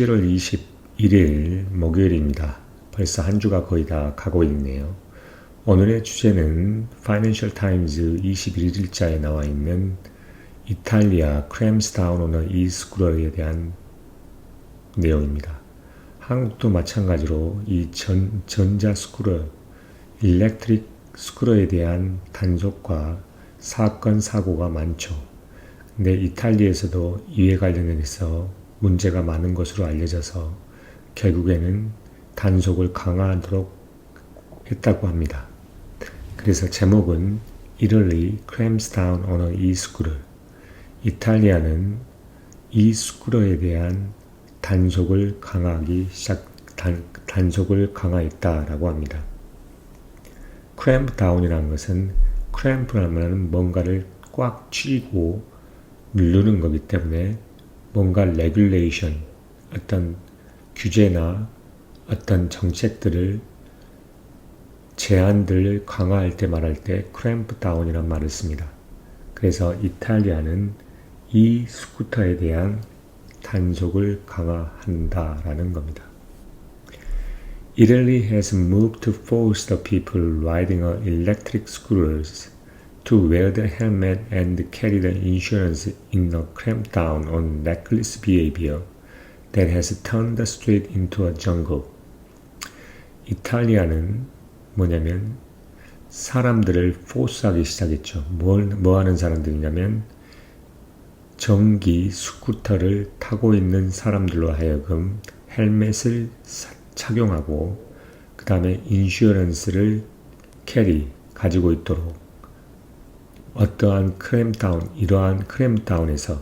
1월 21일 목요일입니다. 벌써 한 주가 거의 다 가고 있네요. 오늘의 주제는 파이낸셜 타임즈 21일자에 나와 있는 이탈리아 크램스다운 오너 이스쿠러에 대한 내용입니다. 한국도 마찬가지로 이 전자 스쿠러, 일렉트릭 스쿠러에 대한 단속과 사건, 사고가 많죠. 근데 이탈리아에서도 이에 관련해서 문제가 많은 것으로 알려져서 결국에는 단속을 강화하도록 했다고 합니다. 그래서 제목은 Italy clamps down on e-scooter. 이탈리아는 e-스쿠터에 대한 단속을 강화했다라고 합니다. clamp down이라는 것은 cramp라는 뭔가를 꽉 쥐고 누르는 거기 때문에 뭔가 레귤레이션, 어떤 규제나 어떤 정책들을 제한들을 강화할 때 말할 때 크램프 다운이라는 말을 씁니다. 그래서 이탈리아는 이 스쿠터에 대한 단속을 강화한다라는 겁니다. Italy has moved to force the people riding on electric scooters to wear the helmet and carry the insurance in a crampdown on reckless behavior that has turned the street into a jungle. 이탈리아는 뭐냐면 사람들을 포스하기 시작했죠. 뭐 하는 사람들이냐면 전기 스쿠터를 타고 있는 사람들로 하여금 헬멧을 착용하고 그 다음에 인슈어런스를 가지고 있도록 어떠한 이러한 크램다운에서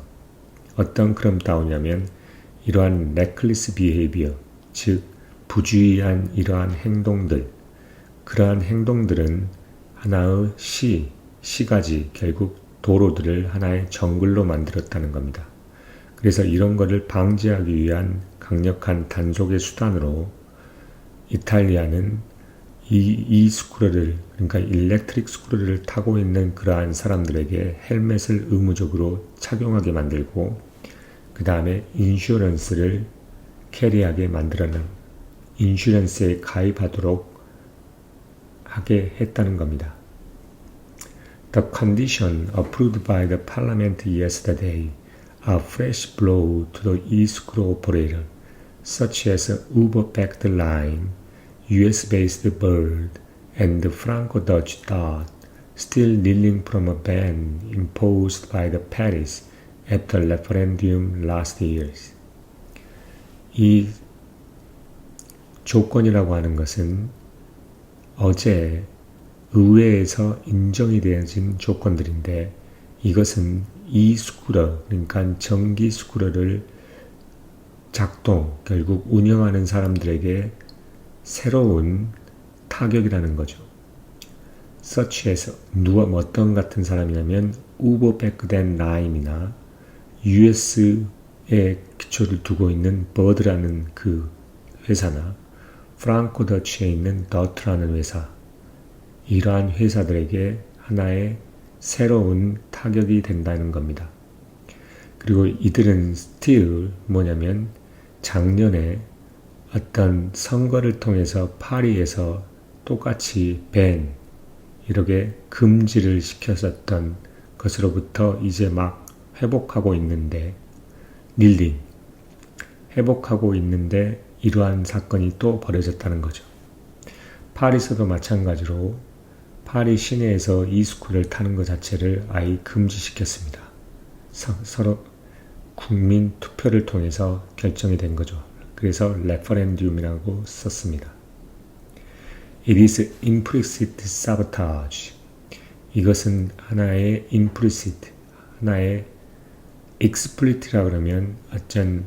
어떤 크램다운이냐면 이러한 reckless behavior, 즉 부주의한 이러한 행동들, 그러한 행동들은 하나의 시가지 결국 도로들을 하나의 정글로 만들었다는 겁니다. 그래서 이런 것을 방지하기 위한 강력한 단속의 수단으로 이탈리아는 이 스쿠터를, 그러니까 일렉트릭 스쿠터를 타고 있는 그러한 사람들에게 헬멧을 의무적으로 착용하게 만들고 그 다음에 인슈런스를 캐리하게 만들어낸 인슈런스에 가입하도록 하게 했다는 겁니다. The condition approved by the parliament yesterday are fresh blow to the e-scooter operator, such as Uber-backed Lime, US-based Bird, and the Franco-Dutch Dart, still reeling from a ban imposed by the Paris at the referendum last year. 이 조건이라고 하는 것은 어제 의회에서 인정이 되어진 조건들인데 이것은 이 스쿠터, 그러니까 전기 스쿠터를 결국 운영하는 사람들에게 새로운 타격이라는 거죠. such as 어떤 같은 사람이냐면 우버백된 라임이나 US에 기초를 두고 있는 버드라는 그 회사나 프랑코 더치에 있는 더트라는 회사, 이러한 회사들에게 하나의 새로운 타격이 된다는 겁니다. 그리고 이들은 still 뭐냐면 작년에 어떤 선거를 통해서 파리에서 똑같이 이렇게 금지를 시켰었던 것으로부터 이제 막 회복하고 있는데 이러한 사건이 또 벌어졌다는 거죠. 파리에서도 마찬가지로 파리 시내에서 이 스쿠터를 타는 것 자체를 아예 금지시켰습니다. 서로 국민 투표를 통해서 결정이 된 거죠. 그래서 레퍼렌디움이라고 썼습니다. It is implicit sabotage. 이것은 하나의 implicit, 하나의 explicit라고 그러면 어쩐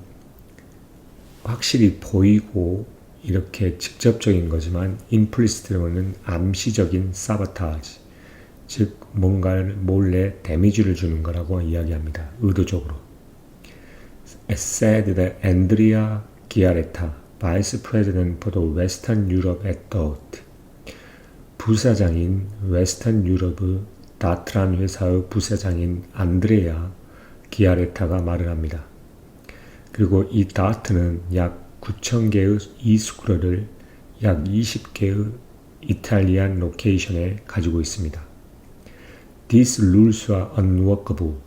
확실히 보이고 이렇게 직접적인 거지만 implicit로는 암시적인 sabotage, 즉 뭔가를 몰래 데미지를 주는 거라고 이야기합니다. 의도적으로. said that Andrea Giaretta, Vice President for the Western Europe at DOT, 부사장인 웨스턴 유럽의 다트란 회사의 부사장인 안드레아 기아레타가 말을 합니다. 그리고 이 다트는 약 9,000개의 이스쿠러를 약 20개의 이탈리안 로케이션에 가지고 있습니다. These rules are unworkable.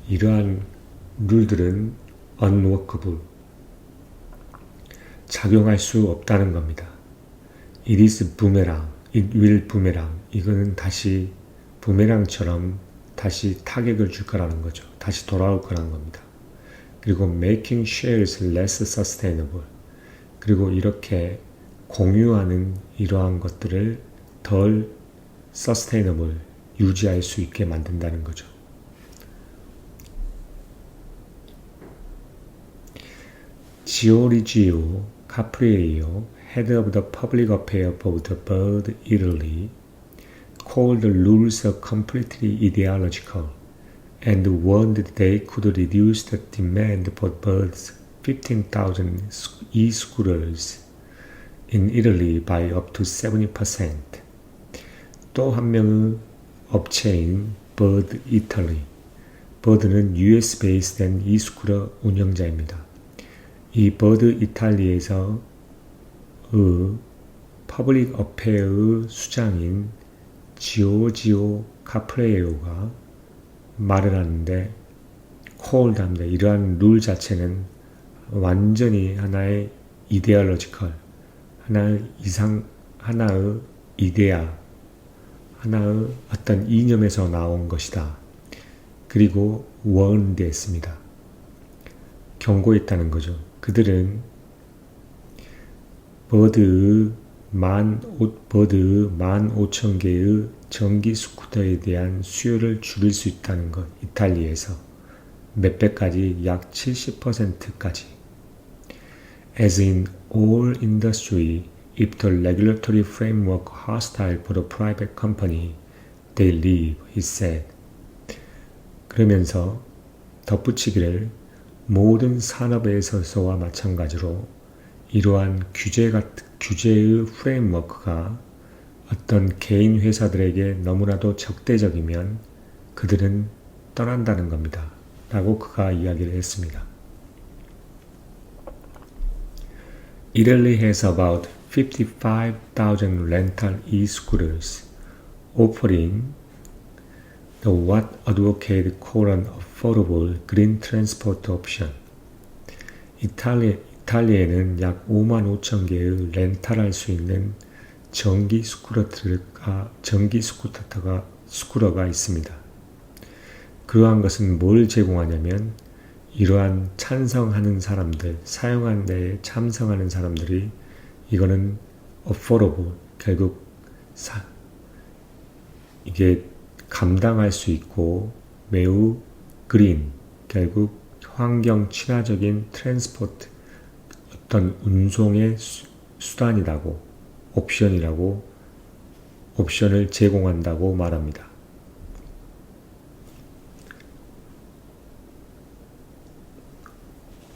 이러한 룰들은 unworkable. 작용할 수 없다는 겁니다. It is boomerang. It will boomerang. 이거는 다시 부메랑처럼 다시 타격을 줄 거라는 거죠. 다시 돌아올 거라는 겁니다. 그리고 making shares less sustainable. 그리고 이렇게 공유하는 이러한 것들을 덜 sustainable, 유지할 수 있게 만든다는 거죠. Giorgio Caprierio, head of the public affairs of the Bird Italy, called the rules completely ideological and warned that they could reduce the demand for birds 15,000 e-scooters in Italy by up to 70%. 또 한 명의 업체인 Bird Italy. Bird는 US-based e-스쿠터 운영자입니다. 이 Bird Italy에서 퍼블릭 어페어의 수장인 지오지오 카프레오가 말을 하는데 called 합니다. 이러한 룰 자체는 완전히 하나의 이데올로지컬, 하나의 이데아, 하나의 어떤 이념에서 나온 것이다. 그리고 warned 했습니다. 경고했다는 거죠. 그들은 버드 15,000개의 전기 스쿠터에 대한 수요를 줄일 수 있다는 것, 이탈리아에서 몇 배까지 약 70%까지. As in all industry, if the regulatory framework hostile for the private company, they leave, he said. 그러면서 덧붙이기를 모든 산업에 있어서와 마찬가지로 이러한 규제의 프레임워크가 어떤 개인 회사들에게 너무나도 적대적이면 그들은 떠난다는 겁니다. 라고 그가 이야기를 했습니다. Italy has about 55,000 rental e-scooters, offering the what advocate call an affordable green transport option. 이탈리아에는 약 55,000개의 렌탈할 수 있는 전기 스쿠터가 있습니다. 그러한 것은 뭘 제공하냐면 이러한 찬성하는 사람들, 사용하는 데에 참석하는 사람들이 이거는 affordable, 결국 이게 감당할 수 있고 매우 그린, 결국 환경 친화적인 트랜스포트, 어떤 운송의 수단이라고, 옵션을 제공한다고 말합니다.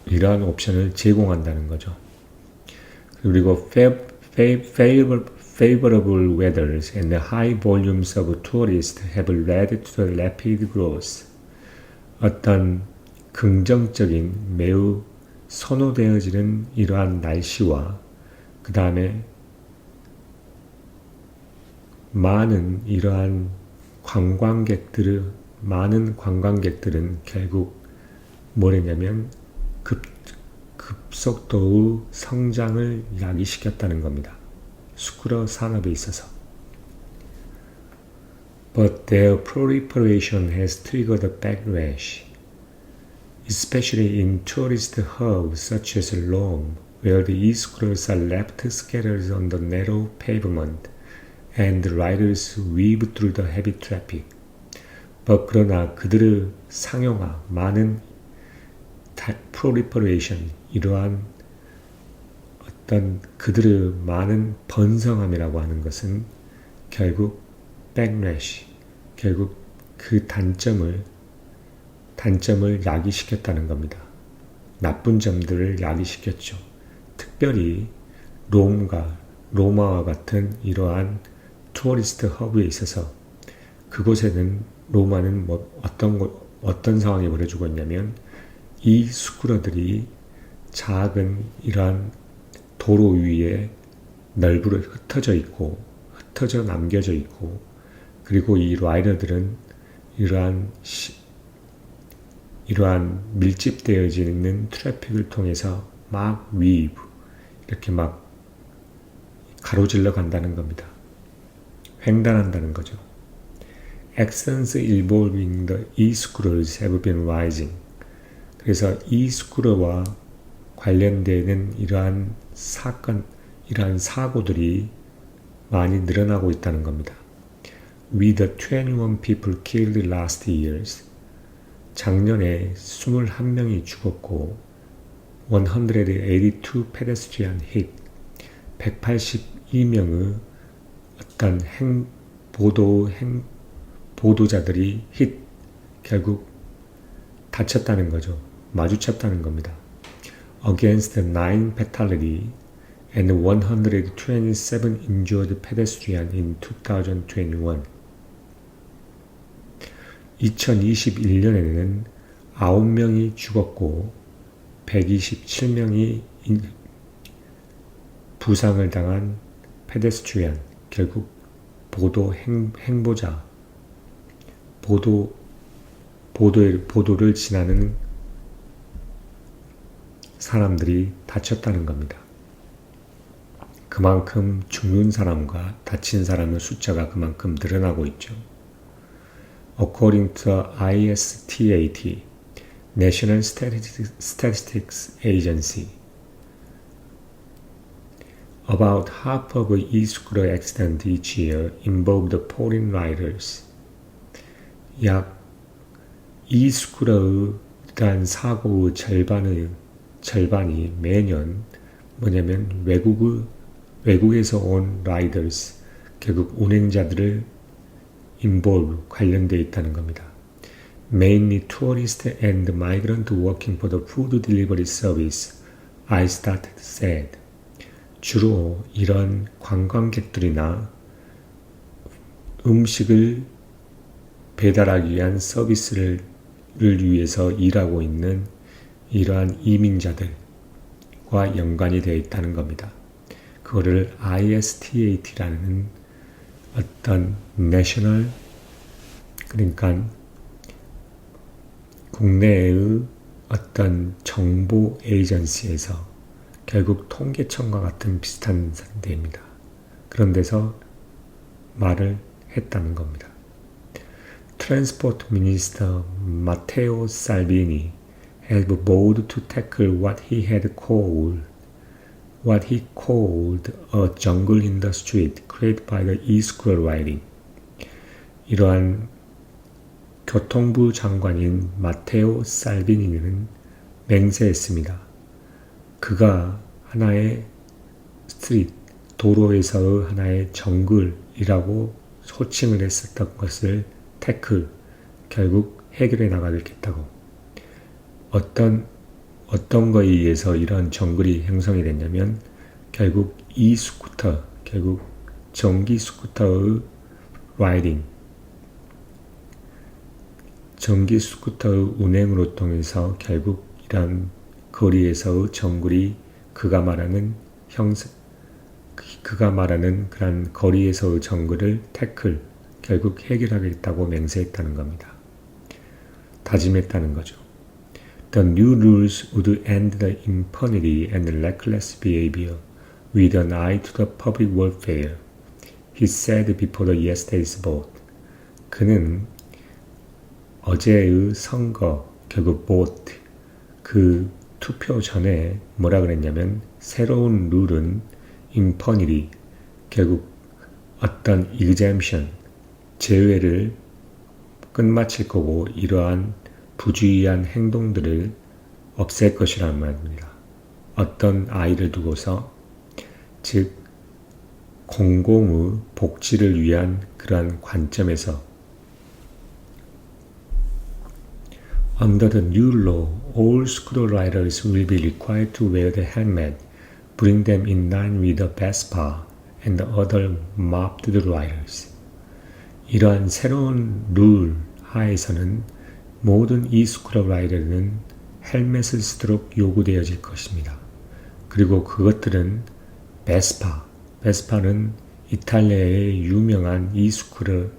이러한 옵션을 제공한다는 거죠. 그리고 favorable weather and high volumes of tourists have led to the rapid growth. 어떤 긍정적인 매우 선호되어지는 이러한 날씨와 그 다음에 많은 관광객들은 결국 뭐랬냐면 급속도의 성장을 야기시켰다는 겁니다. 스쿠터 산업에 있어서. But their proliferation has triggered a backlash, especially in tourist hubs such as Rome, where the e-scooters are left scattered on the narrow pavement and riders weave through the heavy traffic. 그러나 그들의 상용화, 많은 proliferation, 이러한 어떤 그들의 많은 번성함이라고 하는 것은 결국 backlash, 결국 그 단점을 야기시켰다는 겁니다. 나쁜 점들을 야기시켰죠. 특별히 로마와 같은 이러한 투어리스트 허브에 있어서 그곳에는 로마는 어떤 상황이 벌어지고 있냐면 이 스쿠터들이 작은 이러한 도로 위에 널브러 흩어져 있고 흩어져 남겨져 있고, 그리고 이 라이더들은 이러한 밀집되어져 있는 트래픽을 통해서 막 이렇게 막 가로질러 간다는 겁니다. 횡단한다는 거죠. Accidents involving the e-scooters have been rising. 그래서 e-스쿠터와 관련되는 이러한 사고들이 많이 늘어나고 있다는 겁니다. With the 21 people killed last year, 작년에 21명이 죽었고 182 pedestrian hit, 182명의 어떤 보도자들이 결국 다쳤다는 거죠. 마주쳤다는 겁니다. Against 9 fatality and 127 injured pedestrian in 2021. 2021년에는 9명이 죽었고 127명이 부상을 당한 페데스트리안, 결국 행보자, 보도를 지나는 사람들이 다쳤다는 겁니다. 그만큼 죽는 사람과 다친 사람의 숫자가 그만큼 늘어나고 있죠. According to ISTAT, National Statistics Agency, about half of e-scooter accidents each year involved foreign riders. 약 e-스쿠터에 대한 사고의 절반이 매년 뭐냐면 외국에서 온 라이더스, 결국 운행자들을 관련되어 있다는 겁니다. Mainly tourists and migrants working for the food delivery service, ISTAT said. 주로 이런 관광객들이나 음식을 배달하기 위한 서비스를 위해서 일하고 있는 이러한 이민자들과 연관이 되어 있다는 겁니다. 그거를 ISTAT라는 어떤 내셔널, 그러니까 국내의 어떤 정보 에이전시에서 결국 통계청과 같은 비슷한 데입니다. 그런 데서 말을 했다는 겁니다. Transport Minister Matteo Salvini has vowed to tackle what he called a jungle in the street created by the e-scooter riding. 이러한 교통부 장관인 마테오 살비니는 맹세했습니다. 그가 하나의 도로에서의 하나의 정글이라고 호칭을 했었던 것을 결국 해결해 나가겠다고. 어떤 거에 의해서 이런 정글이 형성이 됐냐면 결국 결국 전기 스쿠터의 전기 스쿠터의 운행으로 통해서 결국 이런 거리에서의 정글이 그가 말하는 그런 거리에서의 정글을 결국 해결하겠다고 맹세했다는 겁니다. 다짐했다는 거죠. The new rules would end the impunity and reckless behavior with an eye to the public welfare, he said before yesterday's vote. 그는 어제의 선거, 결국 vote, 그 투표 전에 뭐라 그랬냐면 새로운 룰은 impunity, 결국 어떤 exemption, 제외를 끝마칠 거고 이러한 부주의한 행동들을 없앨 것이란 말입니다. 어떤 아이를 두고서, 즉 공공의 복지를 위한 그러한 관점에서 Under the new law, all scooter riders will be required to wear the helmet, bring them in line with the Vespa and the other mobbed riders. 이러한 새로운 룰 하에서는 모든 e-스쿠터 라이더는 헬멧을 쓰도록 요구되어질 것입니다. 그리고 그것들은 베스파는 이탈리아의 유명한 이스쿠러의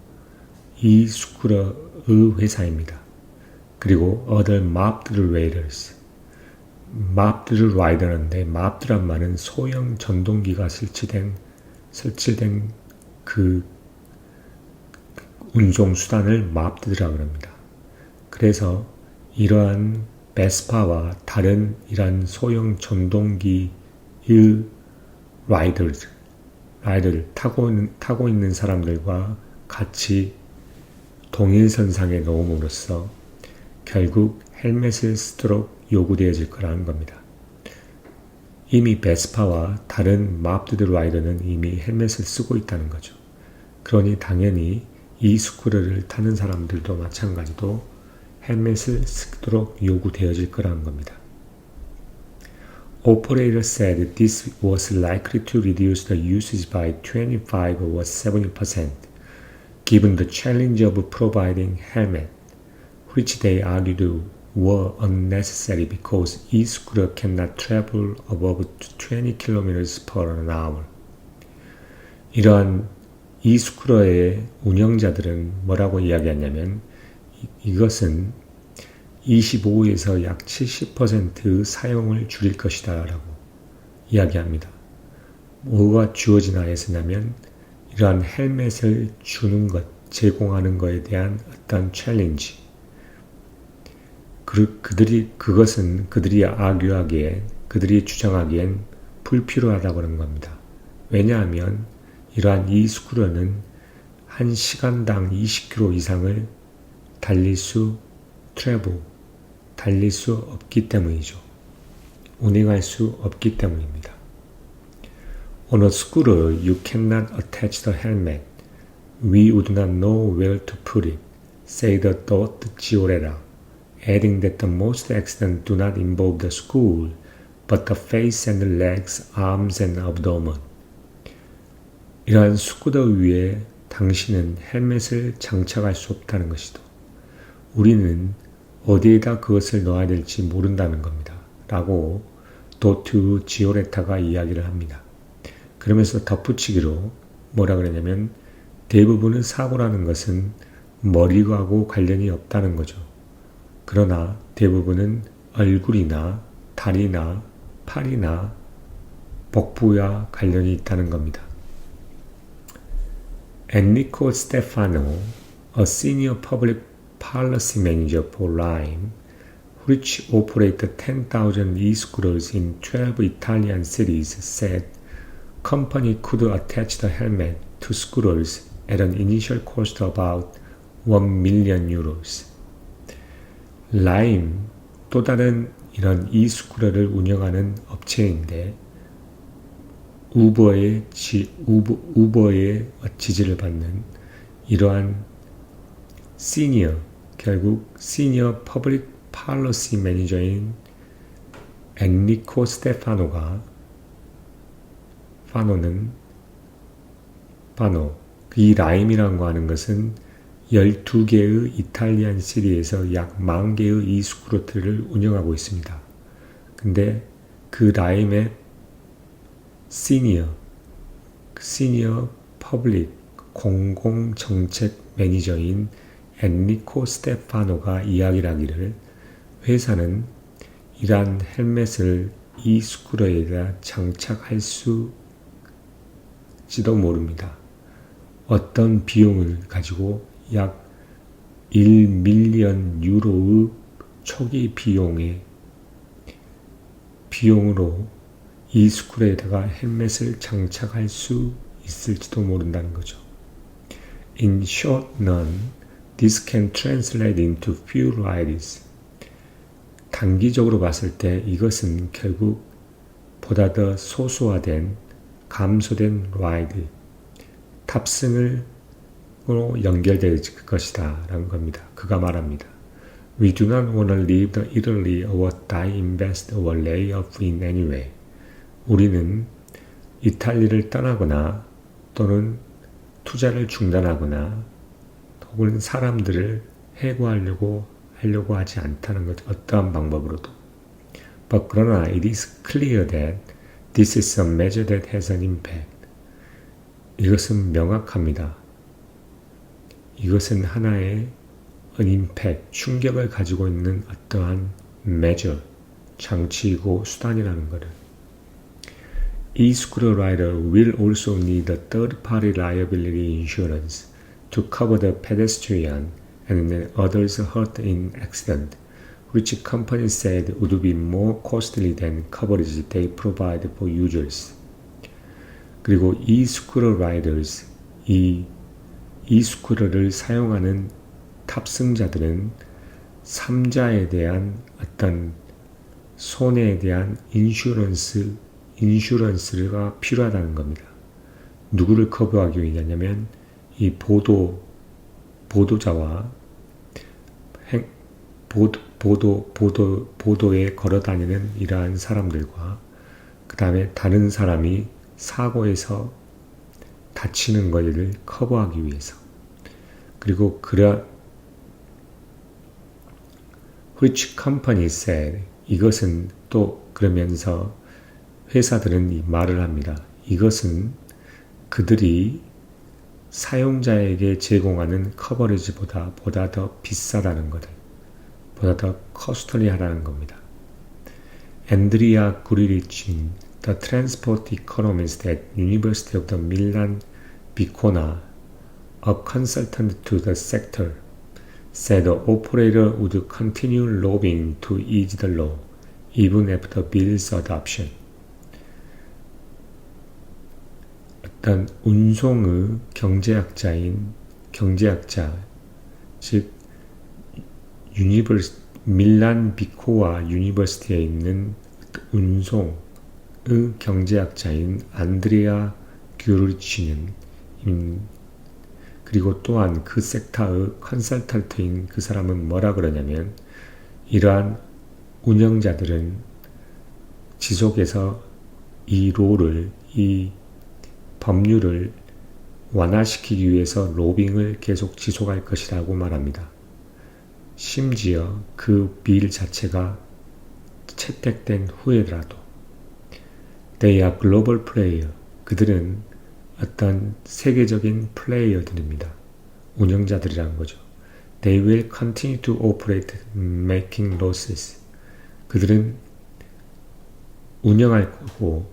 회사입니다. 그리고 other mobbed riders, mobbed rider인데 mobbed란 말은 소형 전동기가 설치된 그 운송수단을 mobbed라고 합니다. 그래서 이러한 베스파와 다른 이러한 소형 전동기의 라이더를 타고 있는 사람들과 같이 동일선상에 놓음으로써 결국 헬멧을 쓰도록 요구되어질 거라는 겁니다. 이미 베스파와 다른 마프드 라이더는 이미 헬멧을 쓰고 있다는 거죠. 그러니 당연히 이 스쿠터를 타는 사람들도 마찬가지로 헬멧을 쓰도록 요구되어질 거라는 겁니다. Operator said this was likely to reduce the usage by 25 or 70%, given the challenge of providing helmet, which they argued were unnecessary because e-scooter cannot travel above 20 km per hour. 이러한 e-스쿠터의 운영자들은 뭐라고 이야기하냐면 이것은 25에서 약 70% 사용을 줄일 것이다 라고 이야기합니다. 뭐가 주어지나 했으냐면 이러한 헬멧을 주는 것, 제공하는 것에 대한 어떤 챌린지. 그들이 아규하기에, 그들이 주장하기엔 불필요하다고 하는 겁니다. 왜냐하면 이러한 이 스쿠터는 1시간당 20km 이상을 달릴 수 없기 때문이죠. 운행할 수 없기 때문입니다. On a scooter, you cannot attach the helmet. We would not know where to put it, say the Dot Gioretta, adding that the most accidents do not involve the skull, but the face and the legs, arms and abdomen. 이러한 스쿠터 위에 당신은 헬멧을 장착할 수 없다는 것이다. 우리는 어디에다 그것을 넣어야 될지 모른다는 겁니다. 라고 도트 지오레타가 이야기를 합니다. 그러면서 덧붙이기로 뭐라 그러냐면 대부분의 사고라는 것은 머리하고 관련이 없다는 거죠. 그러나 대부분은 얼굴이나 다리나 팔이나 복부와 관련이 있다는 겁니다. Enrico Stefano, a senior public policy manager for Lime, which operated 10,000 e-scooters in 12 Italian cities, said company could attach the helmet to scooters at an initial cost of about 1 million euros. 라임, 또 다른 이런 e-스쿠터를 운영하는 업체인데 우버의 지지를 받는 이러한 결국 시니어 퍼블릭 팔러시 매니저인 엔리코 스테파노가 이 라임이라고 하는 것은 12개의 이탈리안 시리에서 약 10,000개의 이스쿠터를 운영하고 있습니다. 근데 그 라임의 시니어 퍼블릭 공공정책 매니저인 엔리코 스테파노가 이야기를 하기를 회사는 이러한 헬멧을 이 스쿠터에다 장착할 수지도 모릅니다. 어떤 비용을 가지고 약 1밀리언 유로의 초기 비용으로 이 스쿠터에다가 헬멧을 장착할 수 있을지도 모른다는 거죠. In short run, this can translate into few rides. 단기적으로 봤을 때 이것은 결국 보다 더 소수화된, 감소된 라이드, 탑승으로 연결될 것이다 라는 겁니다. 그가 말합니다. We do not want to leave the Italy or die invest or lay off in any way. 우리는 이탈리아를 떠나거나 또는 투자를 중단하거나 혹은 사람들을 해고하려고 하지 않다는 것, 어떠한 방법으로도. 그러나 it is clear that this is a measure that has an impact. 이것은 명확합니다. 이것은 하나의 an impact, 충격을 가지고 있는 어떠한 measure, 장치이고 수단이라는 것을. E-scooter rider will also need a third-party liability insurance to cover the pedestrian and others hurt in accident, which companies said would be more costly than coverage they provide for users. 그리고 e-scooter riders, e-스쿠터를 사용하는 탑승자들은 3자에 대한 어떤 손해에 대한 인슈런스가 필요하다는 겁니다. 누구를 커버하기 위하냐면 이 보도자와 보도에 걸어다니는 이러한 사람들과 그 다음에 다른 사람이 사고에서 다치는 것을 커버하기 위해서. 그리고 which company said, 이것은 또 그러면서 회사들은 이 말을 합니다. 이것은 그들이 사용자에게 제공하는 커버리지보다 더 비싸다는 것을, 보다 더 커스터리하다는 겁니다. 안드리아 구리리친, the transport economist at University of the Milan Bicona, a consultant to the sector, said the operator would continue lobbying to ease the law, even after bill's adoption. 어떤 운송의 경제학자, 즉 밀란 비코와 유니버시티에 있는 운송의 경제학자인 안드레아 규르치는, 그리고 또한 그 섹터의 컨설턴트인 그 사람은 뭐라 그러냐면, 이러한 운영자들은 지속해서 이 법률을 완화시키기 위해서 로빙을 계속 지속할 것이라고 말합니다. 심지어 그 빌 자체가 채택된 후에라도. They are global player. 그들은 어떤 세계적인 플레이어들입니다. 운영자들이라는 거죠. They will continue to operate making losses. 그들은 운영할 거고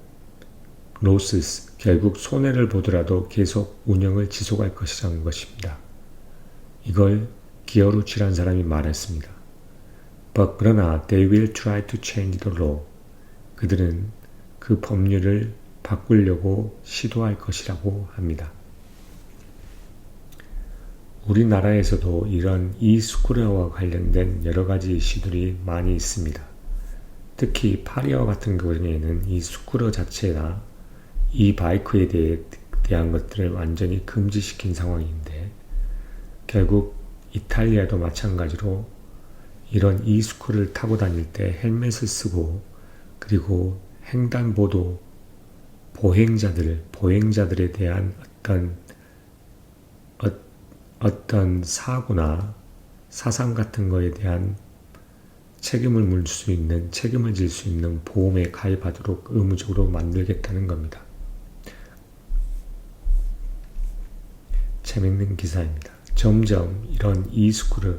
losses, 결국 손해를 보더라도 계속 운영을 지속할 것이라는 것입니다. 이걸 기어루치라는 사람이 말했습니다. 그러나 they will try to change the law. 그들은 그 법률을 바꾸려고 시도할 것이라고 합니다. 우리나라에서도 이런 e-스쿠터와 관련된 여러 가지 이슈들이 많이 있습니다. 특히 파리와 같은 경우에는 이 스쿠터 자체나 이 바이크에 대한 것들을 완전히 금지시킨 상황인데, 결국 이탈리아도 마찬가지로 이런 e-스쿠터를 타고 다닐 때 헬멧을 쓰고, 그리고 횡단보도 보행자들에 대한 어떤 사고나 사상 같은 거에 대한 책임을 질 수 있는 보험에 가입하도록 의무적으로 만들겠다는 겁니다. 재밌는 기사입니다. 점점 이런 e-스쿠터,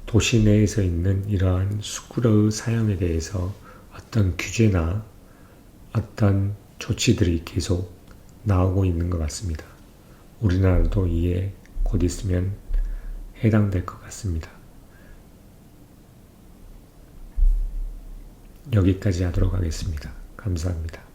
도시 내에서 있는 이러한 스쿠터의 사용에 대해서 어떤 규제나 어떤 조치들이 계속 나오고 있는 것 같습니다. 우리나라도 이에 곧 있으면 해당될 것 같습니다. 여기까지 하도록 하겠습니다. 감사합니다.